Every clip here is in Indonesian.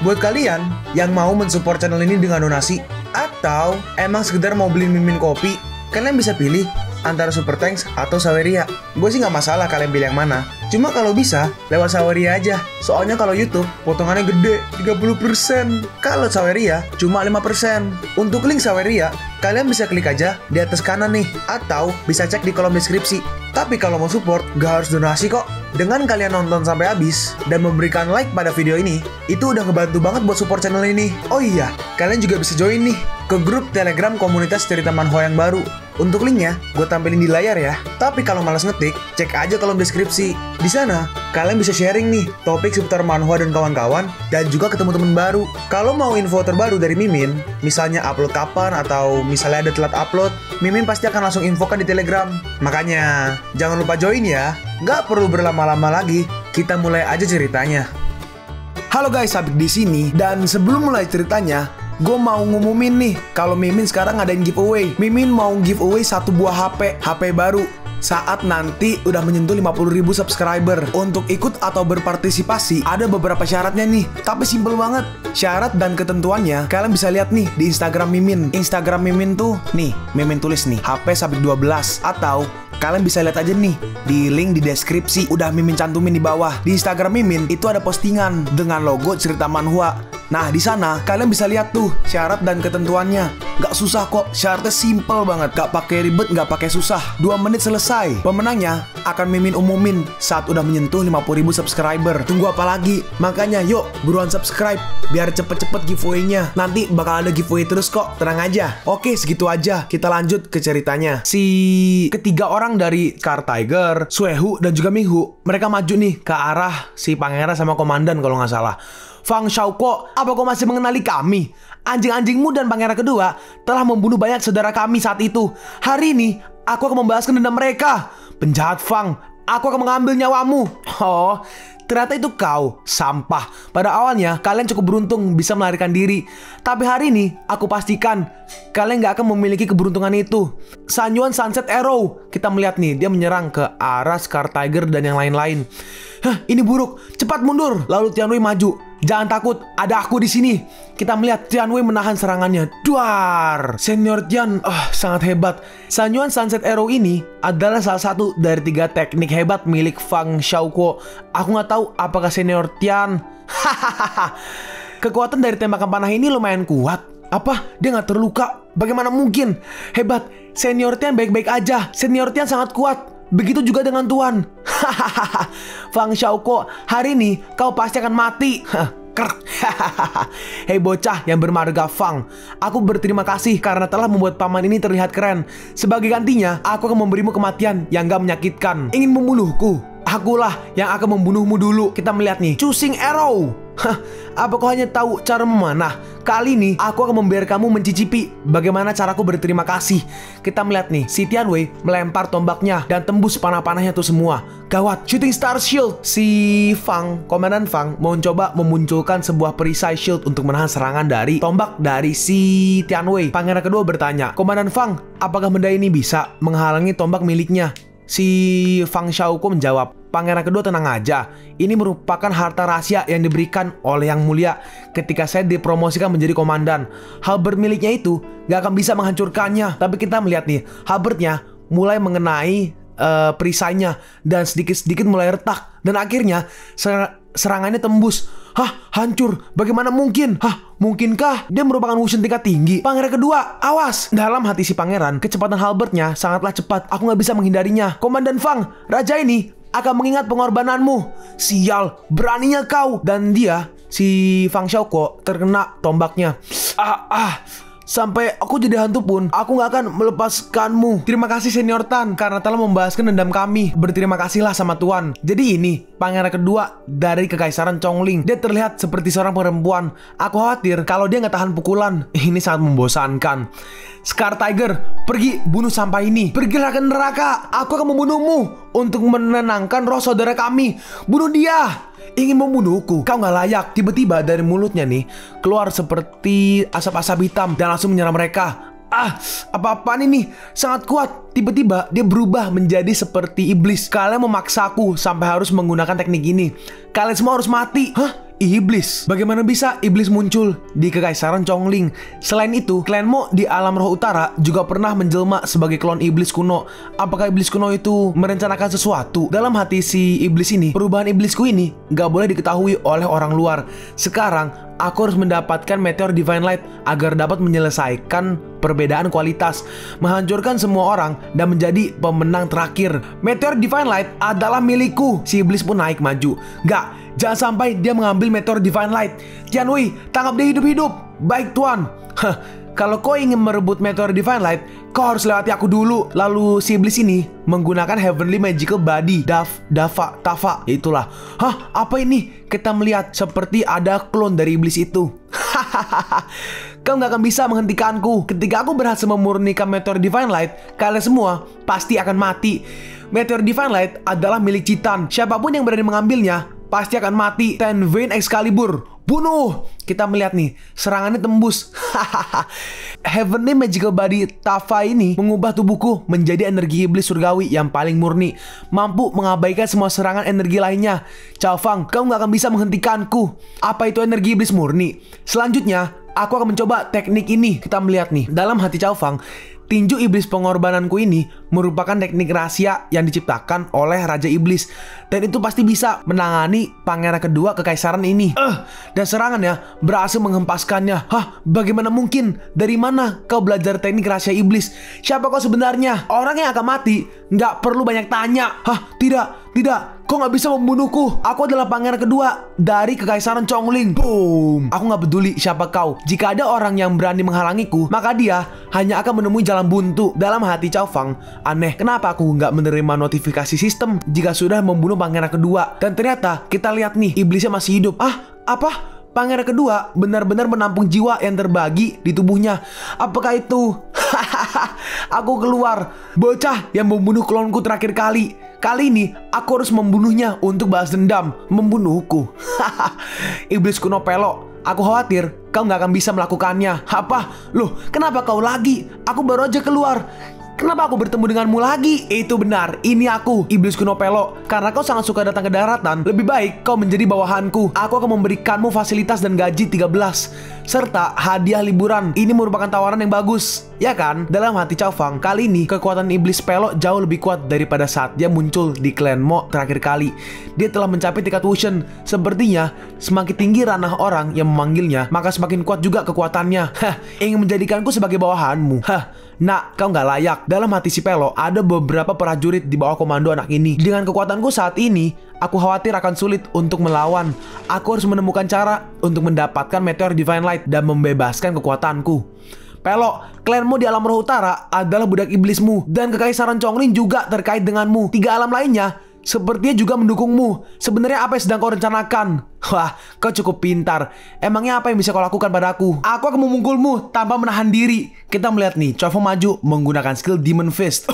Buat kalian yang mau mensupport channel ini dengan donasi, atau emang sekedar mau beli Mimin kopi, kalian bisa pilih antara Super Thanks atau Saweria. Gue sih nggak masalah kalian pilih yang mana. Cuma kalau bisa, lewat Saweria aja. Soalnya kalau YouTube, potongannya gede, 30%. Kalau Saweria, cuma 5%. Untuk link Saweria, kalian bisa klik aja di atas kanan nih. Atau bisa cek di kolom deskripsi. Tapi kalau mau support, gak harus donasi kok. Dengan kalian nonton sampai habis, dan memberikan like pada video ini, itu udah ngebantu banget buat support channel ini. Oh iya, kalian juga bisa join nih ke grup Telegram komunitas cerita manhwa yang baru. Untuk linknya, gue tampilin di layar ya. Tapi kalau malas ngetik, cek aja kolom deskripsi. Di sana, kalian bisa sharing nih topik seputar manhwa dan kawan-kawan, dan juga ketemu temen baru. Kalau mau info terbaru dari Mimin, misalnya upload kapan atau misalnya ada telat upload, Mimin pasti akan langsung infokan di Telegram. Makanya, jangan lupa join ya. Nggak perlu berlama-lama lagi, kita mulai aja ceritanya. Halo guys, Sabik di sini, dan sebelum mulai ceritanya, gue mau ngumumin nih, kalau Mimin sekarang ngadain giveaway. Mimin mau giveaway satu buah HP baru saat nanti udah menyentuh 50.000 subscriber. Untuk ikut atau berpartisipasi, ada beberapa syaratnya nih, tapi simple banget. Syarat dan ketentuannya kalian bisa lihat nih di Instagram Mimin. Instagram Mimin tuh nih, Mimin tulis nih, HP Sabik 12. Atau kalian bisa lihat aja nih di link di deskripsi, udah Mimin cantumin di bawah. Di Instagram Mimin itu ada postingan dengan logo cerita manhwa. Nah, di sana kalian bisa lihat tuh syarat dan ketentuannya. Gak susah kok, syaratnya simple banget. Gak pakai ribet, gak pakai susah. 2 menit selesai. Pemenangnya akan Mimin umumin saat udah menyentuh 50.000 subscriber. Tunggu apa lagi? Makanya yuk, buruan subscribe biar cepet-cepet giveaway-nya. Nanti bakal ada giveaway terus kok, tenang aja. Oke, segitu aja. Kita lanjut ke ceritanya. Si ketiga orang dari Scar Tiger, Suehu, dan juga Minghu, mereka maju nih ke arah si pangeran sama komandan kalau nggak salah. Fang Xiaoko, apa kau masih mengenali kami? Anjing-anjingmu dan pangeran kedua telah membunuh banyak saudara kami saat itu. Hari ini, aku akan membalaskan dendam mereka. Penjahat Fang, aku akan mengambil nyawamu. Oh, ternyata itu kau, sampah. Pada awalnya, kalian cukup beruntung bisa melarikan diri. Tapi hari ini, aku pastikan kalian gak akan memiliki keberuntungan itu. Sanyuan Sunset Arrow, kita melihat nih, dia menyerang ke arah Scar Tiger dan yang lain-lain. Hah, ini buruk. Cepat mundur. Lalu Tianwei maju. Jangan takut, ada aku di sini. Kita melihat Tianwei menahan serangannya. Duar, Senior Tian, sangat hebat. Sanyuan Sunset Arrow ini adalah salah satu dari 3 teknik hebat milik Fang Xiaoko. Aku nggak tahu apakah Senior Tian. Hahaha. Kekuatan dari tembakan panah ini lumayan kuat. Apa? Dia nggak terluka? Bagaimana mungkin? Hebat. Senior Tian baik-baik aja. Senior Tian sangat kuat. Begitu juga dengan Tuan. Hahaha. Fang Xiaoko, hari ini kau pasti akan mati. Hei bocah yang bermarga Fang, aku berterima kasih karena telah membuat paman ini terlihat keren. Sebagai gantinya, aku akan memberimu kematian yang gak menyakitkan. Ingin membunuhku? Akulah yang akan membunuhmu dulu. Kita melihat nih, Choosing Arrow. Apa kau hanya tahu cara memanah? Kali ini aku akan membiarkanmu mencicipi bagaimana caraku berterima kasih. Kita melihat nih, si Tianwei melempar tombaknya dan tembus panah-panahnya tuh semua. Gawat, Shooting Star Shield. Si Fang, Komandan Fang, mau coba memunculkan sebuah perisai shield untuk menahan serangan dari tombak dari si Tianwei. Pangeran kedua bertanya, Komandan Fang, apakah benda ini bisa menghalangi tombak miliknya? Si Fang Xiaoko menjawab, Pangeran kedua tenang aja, ini merupakan harta rahasia yang diberikan oleh Yang Mulia ketika saya dipromosikan menjadi komandan. Halberd miliknya itu gak akan bisa menghancurkannya. Tapi kita melihat nih, halberdnya mulai mengenai perisainya dan sedikit-sedikit mulai retak. Dan akhirnya serangannya tembus. Hah, hancur. Bagaimana mungkin? Hah, mungkinkah dia merupakan Wushen tingkat tinggi? Pangeran kedua, awas. Dalam hati si pangeran, kecepatan halberdnya sangatlah cepat. Aku gak bisa menghindarinya. Komandan Fang, raja ini akan mengingat pengorbananmu. Sial, beraninya kau. Dan dia, si Fang Xiaoko, terkena tombaknya. Sampai aku jadi hantu pun, aku gak akan melepaskanmu. Terima kasih Senior Tan karena telah membalaskan dendam kami. Berterima kasihlah sama Tuan. Jadi ini pangeran kedua dari Kekaisaran Chongling. Dia terlihat seperti seorang perempuan. Aku khawatir kalau dia gak tahan pukulan. Ini sangat membosankan. Scar Tiger, pergi bunuh sampah ini. Pergilah ke neraka. Aku akan membunuhmu untuk menenangkan roh saudara kami. Bunuh dia. Ingin membunuhku, kau gak layak. Tiba-tiba dari mulutnya nih keluar seperti asap-asap hitam dan langsung menyerang mereka. Apa-apaan ini? Sangat kuat. Tiba-tiba dia berubah menjadi seperti iblis. Kalian memaksaku sampai harus menggunakan teknik ini. Kalian semua harus mati. Hah? iblis. Bagaimana bisa iblis muncul di Kekaisaran Chongling? Selain itu, klan Mo di alam roh utara juga pernah menjelma sebagai klon iblis kuno. Apakah iblis kuno itu merencanakan sesuatu? Dalam hati si iblis ini, perubahan iblisku ini gak boleh diketahui oleh orang luar. Sekarang, aku harus mendapatkan meteor Divine Light agar dapat menyelesaikan perbedaan kualitas, menghancurkan semua orang, dan menjadi pemenang terakhir. Meteor Divine Light adalah milikku. Si iblis pun naik maju. Gak, jangan sampai dia mengambil meteor Divine Light. Tianwei, tangkap dia hidup-hidup. Baik tuan. Kalau kau ingin merebut meteor Divine Light, kau harus lewati aku dulu. Lalu si iblis ini menggunakan Heavenly Magical Body Tafa. Itulah. Apa ini? Kita melihat seperti ada klon dari iblis itu. Kau nggak akan bisa menghentikanku. Ketika aku berhasil memurnikan meteor Divine Light, kalian semua pasti akan mati. Meteor Divine Light adalah milik Citan. Siapapun yang berani mengambilnya pasti akan mati. Ten Vein Excalibur, bunuh! Kita melihat nih, serangannya tembus. Heavenly Magical Body Tafa ini mengubah tubuhku menjadi energi iblis surgawi yang paling murni, mampu mengabaikan semua serangan energi lainnya. Cao Fang, kau nggak akan bisa menghentikanku. Apa itu energi iblis murni? Selanjutnya, aku akan mencoba teknik ini. Kita melihat nih, dalam hati Cao Fang, tinju iblis pengorbananku ini merupakan teknik rahasia yang diciptakan oleh Raja Iblis. Dan itu pasti bisa menangani pangeran kedua kekaisaran ini. Dan serangannya berhasil menghempaskannya. Bagaimana mungkin? Dari mana kau belajar teknik rahasia iblis? Siapa kau sebenarnya? Orang yang akan mati nggak perlu banyak tanya. Tidak. Kau nggak bisa membunuhku. Aku adalah pangeran kedua dari Kekaisaran Chongling. Boom. Aku nggak peduli siapa kau. Jika ada orang yang berani menghalangiku, maka dia hanya akan menemui jalan buntu. Dalam hati Cao Fang, aneh, kenapa aku nggak menerima notifikasi sistem jika sudah membunuh pangeran kedua? Dan ternyata kita lihat nih, iblisnya masih hidup. Apa? Pangeran kedua benar-benar menampung jiwa yang terbagi di tubuhnya. Apakah itu? Aku keluar. Bocah yang membunuh klonku terakhir kali. Kali ini aku harus membunuhnya untuk balas dendam. Membunuhku. Iblis kuno pelok. Aku khawatir kau nggak akan bisa melakukannya. Apa? Loh, kenapa kau lagi? Aku baru aja keluar. Kenapa aku bertemu denganmu lagi? Itu benar, ini aku, iblis kuno pelok. Karena kau sangat suka datang ke daratan, lebih baik kau menjadi bawahanku. Aku akan memberikanmu fasilitas dan gaji 13 serta hadiah liburan. Ini merupakan tawaran yang bagus, ya kan? Dalam hati Cao Fang, kali ini kekuatan iblis pelok jauh lebih kuat daripada saat dia muncul di klan Mo terakhir kali. Dia telah mencapai tingkat Wushen. Sepertinya semakin tinggi ranah orang yang memanggilnya, maka semakin kuat juga kekuatannya. Ingin menjadikanku sebagai bawahanmu. Nak, kau nggak layak. Dalam hati si pelok, ada beberapa prajurit di bawah komando anak ini. Dengan kekuatanku saat ini, aku khawatir akan sulit untuk melawan. Aku harus menemukan cara untuk mendapatkan meteor Divine Light dan membebaskan kekuatanku. Pelok, klanmu di alam roh utara adalah budak iblismu, dan Kekaisaran Chongling juga terkait denganmu. 3 alam lainnya sepertinya juga mendukungmu. Sebenarnya apa yang sedang kau rencanakan? Wah, kau cukup pintar. Emangnya apa yang bisa kau lakukan padaku? Aku akan memukulmu tanpa menahan diri. Kita melihat nih, Cao Fang maju menggunakan skill Demon Fist.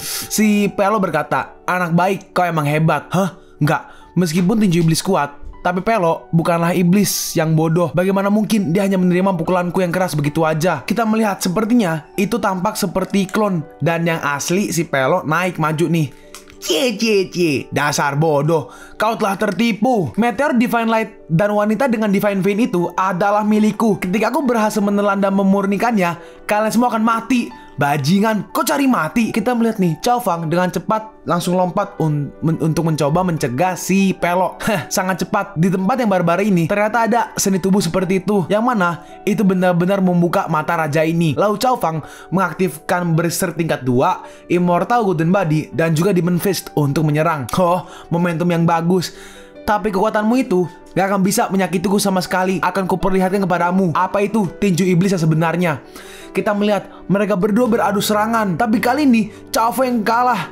Si Pelo berkata, anak baik, kau emang hebat. Enggak, meskipun tinju iblis kuat, tapi Pelo bukanlah iblis yang bodoh. Bagaimana mungkin dia hanya menerima pukulanku yang keras begitu aja? Kita melihat sepertinya itu tampak seperti klon. Dan yang asli si Pelo naik maju nih. Cie, dasar bodoh, kau telah tertipu. Meteor Divine Light dan wanita dengan Divine Vein itu adalah milikku. Ketika aku berhasil menelan dan memurnikannya, kalian semua akan mati. Bajingan, kok cari mati? Kita melihat nih, Cao Fang dengan cepat langsung lompat untuk mencoba mencegah si Pelok. Sangat cepat. Di tempat yang barbar ini ternyata ada seni tubuh seperti itu, yang mana itu benar-benar membuka mata raja ini. Lalu Cao Fang mengaktifkan Berserker tingkat 2, Immortal Golden Body, dan juga Demon Fist untuk menyerang. Momentum yang bagus. Tapi kekuatanmu itu gak akan bisa menyakitiku sama sekali. Akan kuperlihatkan kepadamu apa itu tinju iblis yang sebenarnya. Kita melihat mereka berdua beradu serangan, tapi kali ini Cao Fang yang kalah.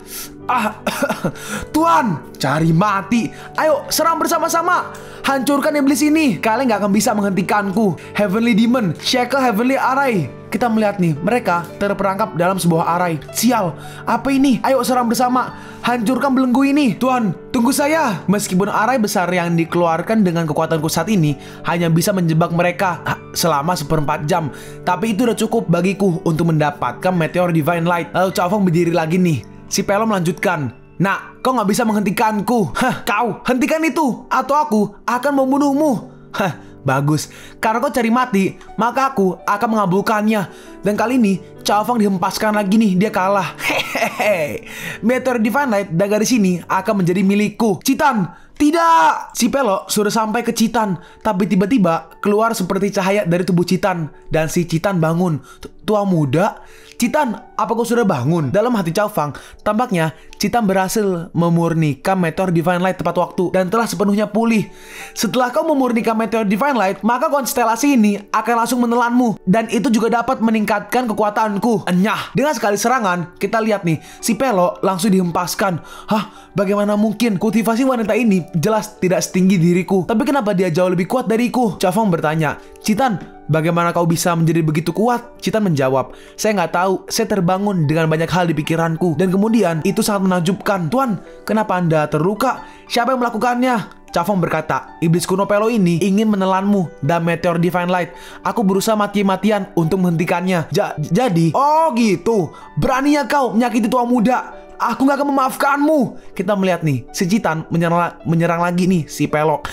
Tuan, cari mati. Ayo serang bersama-sama. Hancurkan iblis ini. Kalian gak akan bisa menghentikanku. Heavenly Demon, Shackle Heavenly Array. Kita melihat nih, mereka terperangkap dalam sebuah arai. Sial, apa ini? Ayo serang bersama. Hancurkan belenggu ini. Tuan, tunggu saya. Meskipun arai besar yang dikeluarkan dengan kekuatanku saat ini hanya bisa menjebak mereka selama 1/4 jam, tapi itu udah cukup bagiku untuk mendapatkan Meteor Divine Light. Lalu Cao Fang berdiri lagi nih. Si Pelo melanjutkan. Nah, kau nggak bisa menghentikanku. Hah, kau hentikan itu, atau aku akan membunuhmu. Hah, bagus. Karena kau cari mati, maka aku akan mengabulkannya. Dan kali ini, Cao Fang dihempaskan lagi nih, dia kalah. Hehehe. Meteor Divine Light dari sini akan menjadi milikku. Citan! Tidak! Si Pelok sudah sampai ke Citan, tapi tiba-tiba keluar seperti cahaya dari tubuh Citan. Dan si Citan bangun. Tua muda? Citan, apa kau sudah bangun? Dalam hati Cao Fang, tampaknya Citan berhasil memurnikan Meteor Divine Light tepat waktu dan telah sepenuhnya pulih. Setelah kau memurnikan Meteor Divine Light, maka konstelasi ini akan langsung menelanmu. Dan itu juga dapat meningkatkan kekuatanku. Enyah! Dengan sekali serangan, kita lihat nih, si Pelok langsung dihempaskan. Hah? Bagaimana mungkin? Kultivasi wanita ini jelas tidak setinggi diriku. Tapi kenapa dia jauh lebih kuat dariku? Cao Fang bertanya, Citan, bagaimana kau bisa menjadi begitu kuat? Citan menjawab, saya nggak tahu, saya terbangun dengan banyak hal di pikiranku. Dan kemudian itu sangat menakjubkan. Tuan, kenapa Anda terluka? Siapa yang melakukannya? Cao Fang berkata, iblis kuno Pelok ini ingin menelanmu dan Meteor Divine Light. Aku berusaha mati-matian untuk menghentikannya. Jadi, oh gitu, beraninya kau menyakiti tua muda. Aku gak akan memaafkanmu. Kita melihat nih, si Citan menyerang lagi nih si Pelok.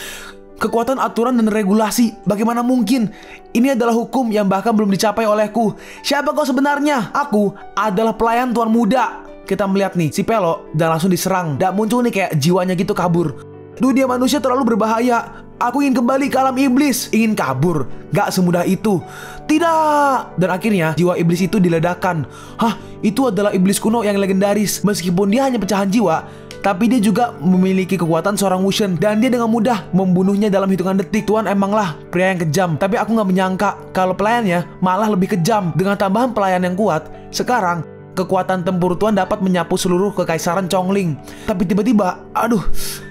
Kekuatan aturan dan regulasi, bagaimana mungkin? Ini adalah hukum yang bahkan belum dicapai olehku. Siapa kau sebenarnya? Aku adalah pelayan tuan muda. Kita melihat nih, si Pelok dan langsung diserang. Dan muncul nih kayak jiwanya gitu kabur. Dunia manusia terlalu berbahaya. Aku ingin kembali ke alam iblis. Ingin kabur. Gak semudah itu. Tidak. Dan akhirnya jiwa iblis itu diledakkan. Hah, itu adalah iblis kuno yang legendaris. Meskipun dia hanya pecahan jiwa, tapi dia juga memiliki kekuatan seorang Wushen. Dan dia dengan mudah membunuhnya dalam hitungan detik. Tuan emanglah pria yang kejam. Tapi aku gak menyangka kalau pelayannya malah lebih kejam. Dengan tambahan pelayan yang kuat, sekarang kekuatan tempur Tuan dapat menyapu seluruh kekaisaran Chongling. Tapi tiba-tiba, aduh,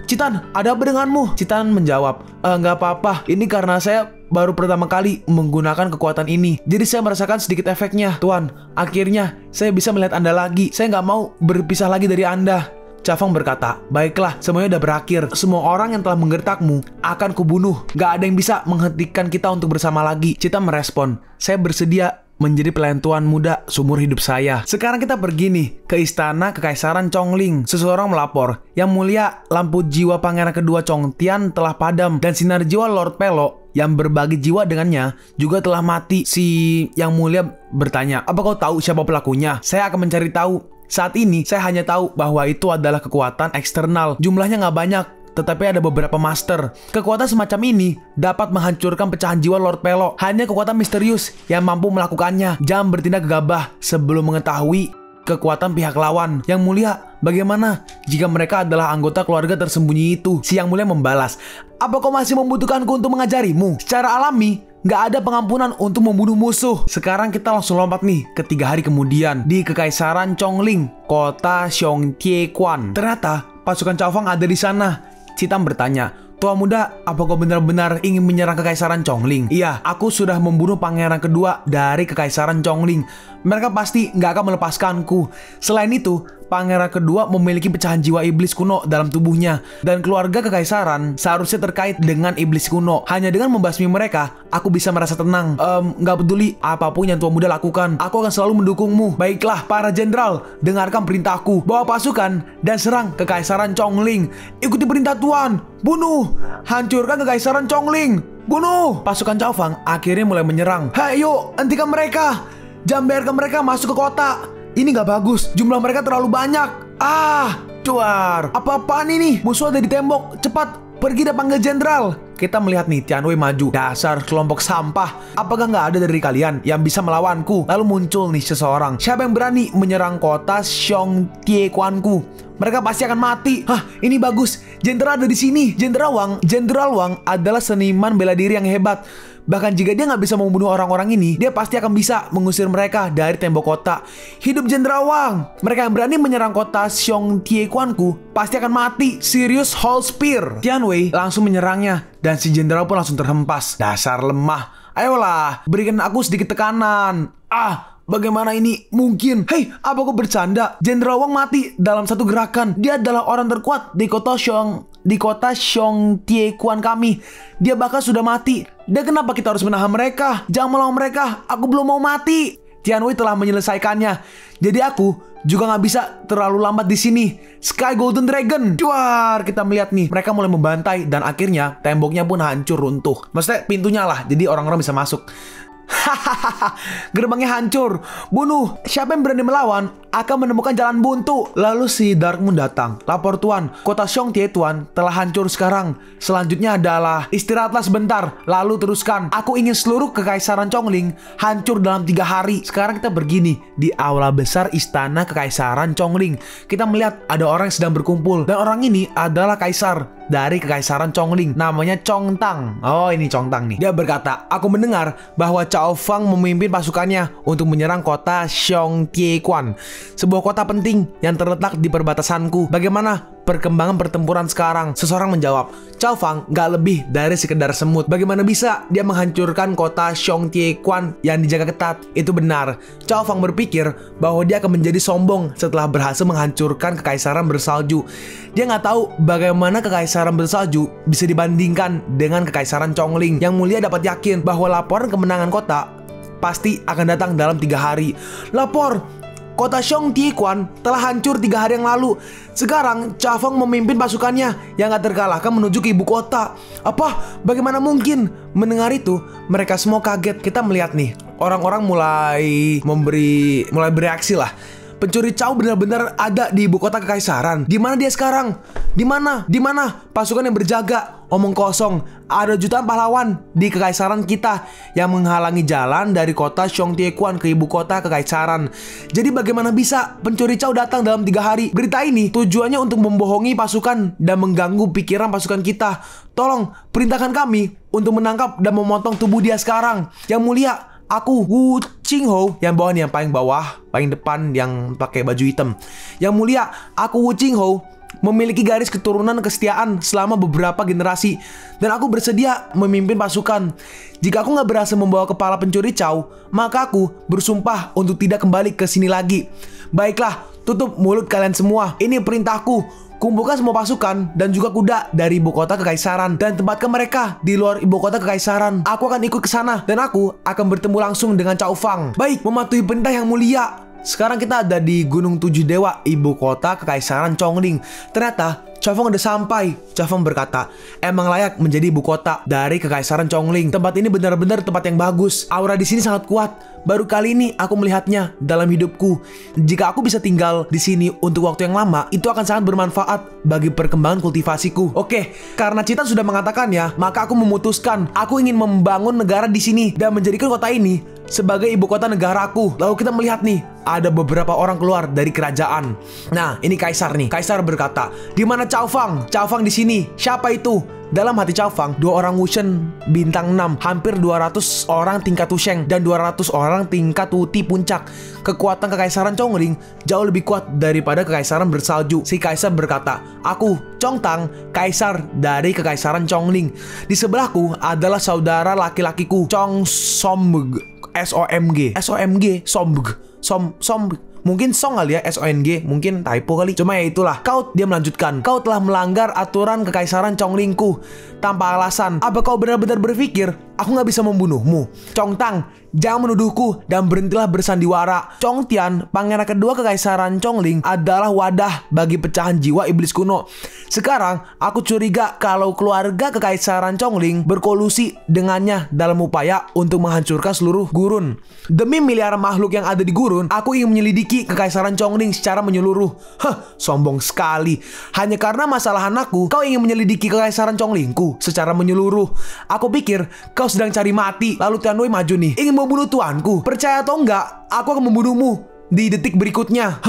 Citan, ada apa denganmu? Citan menjawab, nggak apa-apa, ini karena saya baru pertama kali menggunakan kekuatan ini. Jadi saya merasakan sedikit efeknya. Tuan, akhirnya saya bisa melihat Anda lagi. Saya nggak mau berpisah lagi dari Anda. Cao Fang berkata, baiklah, semuanya udah berakhir. Semua orang yang telah menggertakmu akan kubunuh. Gak ada yang bisa menghentikan kita untuk bersama lagi. Citan merespon, saya bersedia menjadi pelayan tuan muda seumur hidup saya. Sekarang kita pergi nih ke istana kekaisaran Chongling. Seseorang melapor, Yang Mulia, lampu jiwa pangeran kedua Chongtian telah padam dan sinar jiwa Lord Pelok yang berbagi jiwa dengannya juga telah mati. Si Yang Mulia bertanya, apa kau tahu siapa pelakunya? Saya akan mencari tahu. Saat ini saya hanya tahu bahwa itu adalah kekuatan eksternal. Jumlahnya nggak banyak, tetapi ada beberapa master. Kekuatan semacam ini dapat menghancurkan pecahan jiwa Lord Pelok. Hanya kekuatan misterius yang mampu melakukannya. Jangan bertindak gegabah sebelum mengetahui kekuatan pihak lawan. Yang Mulia, bagaimana jika mereka adalah anggota keluarga tersembunyi itu? Si Yang Mulia membalas, apa kau masih membutuhkanku untuk mengajarimu? Secara alami, nggak ada pengampunan untuk membunuh musuh. Sekarang kita langsung lompat nih ke 3 hari kemudian di Kekaisaran Chongling, kota Xiongtiequan. Ternyata pasukan Cao Fang ada di sana. Citan bertanya, tua muda, apa kau benar-benar ingin menyerang Kekaisaran Chongling? Iya, aku sudah membunuh pangeran kedua dari Kekaisaran Chongling. Mereka pasti nggak akan melepaskanku. Selain itu, pangeran kedua memiliki pecahan jiwa iblis kuno dalam tubuhnya. Dan keluarga kekaisaran seharusnya terkait dengan iblis kuno. Hanya dengan membasmi mereka, aku bisa merasa tenang. Nggak peduli apapun yang tua muda lakukan, aku akan selalu mendukungmu. Baiklah, para jenderal, dengarkan perintahku. Bawa pasukan dan serang Kekaisaran Chongling. Ikuti perintah Tuan. Bunuh. Hancurkan Kekaisaran Chongling. Bunuh. Pasukan Cao Fang akhirnya mulai menyerang. Hei, yuk, hentikan mereka. Jangan biarkan mereka masuk ke kota. Ini gak bagus, jumlah mereka terlalu banyak. Duar, apa-apaan ini? Musuh ada di tembok, cepat pergi dan panggil jenderal. Kita melihat nih Tianwei maju. Dasar kelompok sampah. Apakah gak ada dari kalian yang bisa melawanku? Lalu muncul nih seseorang. Siapa yang berani menyerang kota Xiongtiequanku? Mereka pasti akan mati. Hah, ini bagus. Jenderal ada di sini. Jenderal Wang adalah seniman bela diri yang hebat. Bahkan jika dia nggak bisa membunuh orang-orang ini, dia pasti akan bisa mengusir mereka dari tembok kota. Hidup Jenderal Wang! Mereka yang berani menyerang kota Xiongtiequanku pasti akan mati. Sirius Hall Spear. Tianwei langsung menyerangnya dan si jenderal pun langsung terhempas. Dasar lemah. Ayolah, berikan aku sedikit tekanan. Bagaimana ini mungkin? Hei, apa kau bercanda? Jenderal Wang mati dalam satu gerakan. Dia adalah orang terkuat di kota Xiongtiequan kami. Dia bahkan sudah mati. Dan kenapa kita harus menahan mereka? Jangan melawan mereka. Aku belum mau mati. Tianwei telah menyelesaikannya. Jadi aku juga nggak bisa terlalu lambat di sini. Sky Golden Dragon. Cuar, kita melihat nih, mereka mulai membantai dan akhirnya temboknya pun hancur runtuh. Maksudnya pintunya lah, jadi orang-orang bisa masuk. Hahaha, gerbangnya hancur. Bunuh, siapa yang berani melawan akan menemukan jalan buntu. Lalu si Dark Moon datang. Lapor tuan, kota Xiongtie tuan telah hancur sekarang. Selanjutnya adalah istirahatlah sebentar, lalu teruskan. Aku ingin seluruh kekaisaran Chongling hancur dalam 3 hari. Sekarang kita begini di aula besar istana kekaisaran Chongling. Kita melihat ada orang yang sedang berkumpul, dan orang ini adalah kaisar dari kekaisaran Chongling, namanya Chongtang. Oh, ini Chongtang nih. Dia berkata, aku mendengar bahwa Cao Fang memimpin pasukannya untuk menyerang kota Xiongtiequan, sebuah kota penting yang terletak di perbatasanku. Bagaimana perkembangan pertempuran sekarang? Seseorang menjawab, Cao Fang gak lebih dari sekedar semut. Bagaimana bisa dia menghancurkan kota Xiongtiequan yang dijaga ketat? Itu benar. Cao Fang berpikir bahwa dia akan menjadi sombong setelah berhasil menghancurkan kekaisaran bersalju. Dia nggak tahu bagaimana kekaisaran bersalju bisa dibandingkan dengan kekaisaran Chongling. Yang Mulia dapat yakin bahwa laporan kemenangan kota pasti akan datang dalam 3 hari. Lapor, kota Xiongtiequan telah hancur 3 hari yang lalu. Sekarang Cao Fang memimpin pasukannya yang gak terkalahkan menuju ke ibu kota. Apa? Bagaimana mungkin? Mendengar itu, mereka semua kaget. Kita melihat nih, orang-orang mulai bereaksi lah. Pencuri Cao benar-benar ada di ibu kota kekaisaran. Di mana dia sekarang? Di mana? Di mana pasukan yang berjaga? Omong kosong. Ada jutaan pahlawan di kekaisaran kita yang menghalangi jalan dari kota Xiongtiequan ke ibu kota kekaisaran. Jadi bagaimana bisa pencuri Cao datang dalam 3 hari? Berita ini tujuannya untuk membohongi pasukan dan mengganggu pikiran pasukan kita. Tolong perintahkan kami untuk menangkap dan memotong tubuh dia sekarang. Yang Mulia, aku Wu Qingho, yang bawah nih, yang paling bawah, paling depan yang pakai baju hitam. Yang Mulia, aku Wu Qingho memiliki garis keturunan kesetiaan selama beberapa generasi, dan aku bersedia memimpin pasukan. Jika aku nggak berhasil membawa kepala pencuri Cao, maka aku bersumpah untuk tidak kembali ke sini lagi. Baiklah, tutup mulut kalian semua. Ini perintahku. Kumpulkan semua pasukan dan juga kuda dari ibu kota kekaisaran dan tempatkan mereka di luar ibu kota kekaisaran. Aku akan ikut ke sana dan aku akan bertemu langsung dengan Cao Fang. Baik, mematuhi perintah yang mulia. Sekarang kita ada di Gunung Tujuh Dewa, ibu kota kekaisaran Chongling. Ternyata Cao Fang udah sampai. Cao Fang berkata, emang layak menjadi ibu kota dari kekaisaran Chongling. Tempat ini benar-benar tempat yang bagus. Aura di sini sangat kuat. Baru kali ini aku melihatnya dalam hidupku. Jika aku bisa tinggal di sini untuk waktu yang lama, itu akan sangat bermanfaat bagi perkembangan kultivasiku. Oke, karena Cita sudah mengatakannya, maka aku memutuskan aku ingin membangun negara di sini dan menjadikan kota ini sebagai ibu kota negaraku. Lalu kita melihat nih, ada beberapa orang keluar dari kerajaan. Nah, ini kaisar nih. Kaisar berkata, "Di mana Cao Fang? Cao Fang di sini. Siapa itu?" Dalam hati Cao Fang, 2 orang Wushen bintang 6, hampir 200 orang tingkat Wusheng, dan 200 orang tingkat Wuti puncak. Kekuatan kekaisaran Chongling jauh lebih kuat daripada kekaisaran bersalju. Si kaisar berkata, aku, Chongtang, kaisar dari kekaisaran Chongling. Di sebelahku adalah saudara laki-lakiku, Chong Somg, S-O-M-G, Sombg, mungkin Song kali ya, S-O-N-G, mungkin typo kali. Cuma ya itulah. Dia melanjutkan, kau telah melanggar aturan kekaisaran Chonglingku tanpa alasan. Apa kau benar-benar berpikir aku nggak bisa membunuhmu? Chongtang, jangan menuduhku dan berhentilah bersandiwara. Chongtian, pangeran kedua kekaisaran Chongling, adalah wadah bagi pecahan jiwa iblis kuno. Sekarang aku curiga kalau keluarga kekaisaran Chongling berkolusi dengannya dalam upaya untuk menghancurkan seluruh gurun. Demi miliaran makhluk yang ada di gurun, aku ingin menyelidiki kekaisaran Chongling secara menyeluruh. Sombong sekali. Hanya karena masalah anakku, kau ingin menyelidiki kekaisaran Chonglingku secara menyeluruh. Aku pikir kau sedang cari mati. Lalu Tianwei maju nih, ingin membunuh tuanku. Percaya atau enggak, aku akan membunuhmu di detik berikutnya.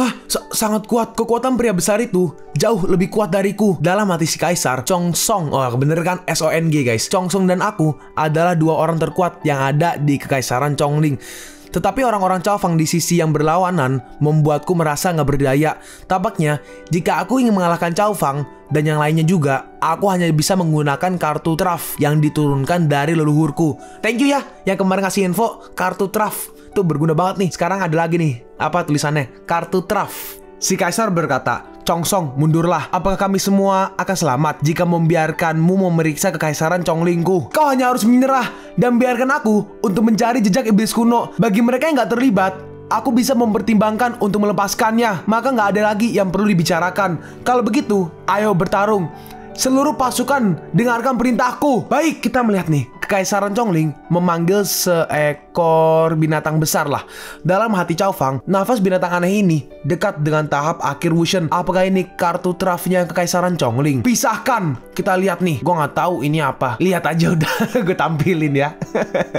Sangat kuat. Kekuatan pria besar itu jauh lebih kuat dariku. Dalam hati si kaisar, Chong Song, bener kan, S-O-N-G guys. Chong Song dan aku adalah 2 orang terkuat yang ada di kekaisaran Chongling. Tetapi orang-orang Cao Fang di sisi yang berlawanan membuatku merasa nggak berdaya. Tampaknya, jika aku ingin mengalahkan Cao Fang dan yang lainnya juga, aku hanya bisa menggunakan kartu traf yang diturunkan dari leluhurku. Thank you ya yang kemarin ngasih info kartu traf. Tuh berguna banget nih. Sekarang ada lagi nih, apa tulisannya? Kartu traf. Si kaisar berkata, Chongsong, mundurlah. Apakah kami semua akan selamat jika membiarkanmu memeriksa kekaisaran Chonglingku? Kau hanya harus menyerah dan biarkan aku untuk mencari jejak iblis kuno. Bagi mereka yang nggak terlibat, aku bisa mempertimbangkan untuk melepaskannya. Maka nggak ada lagi yang perlu dibicarakan. Kalau begitu, ayo bertarung. Seluruh pasukan, dengarkan perintahku. Baik, kita melihat nih. Kekaisaran Chongling memanggil seekor binatang besar lah. Dalam hati Cao Fang, nafas binatang aneh ini dekat dengan tahap akhir Wushen. Apakah ini kartu trafnya Kekaisaran Chongling? Pisahkan. Kita lihat nih. Gue nggak tahu ini apa. Lihat aja udah. Gue tampilin ya.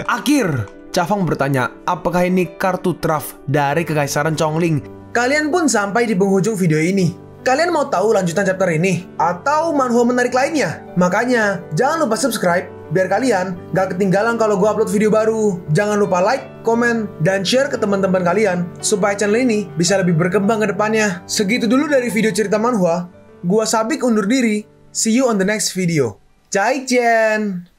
Akhir. Cao Fang bertanya, apakah ini kartu traf dari Kekaisaran Chongling? Kalian pun sampai di penghujung video ini. Kalian mau tahu lanjutan chapter ini? Atau manhwa menarik lainnya? Makanya, jangan lupa subscribe biar kalian gak ketinggalan kalau gue upload video baru. Jangan lupa like, komen, dan share ke teman-teman kalian supaya channel ini bisa lebih berkembang ke depannya. Segitu dulu dari video cerita manhwa. Gua Sabik undur diri. See you on the next video. Zaijian!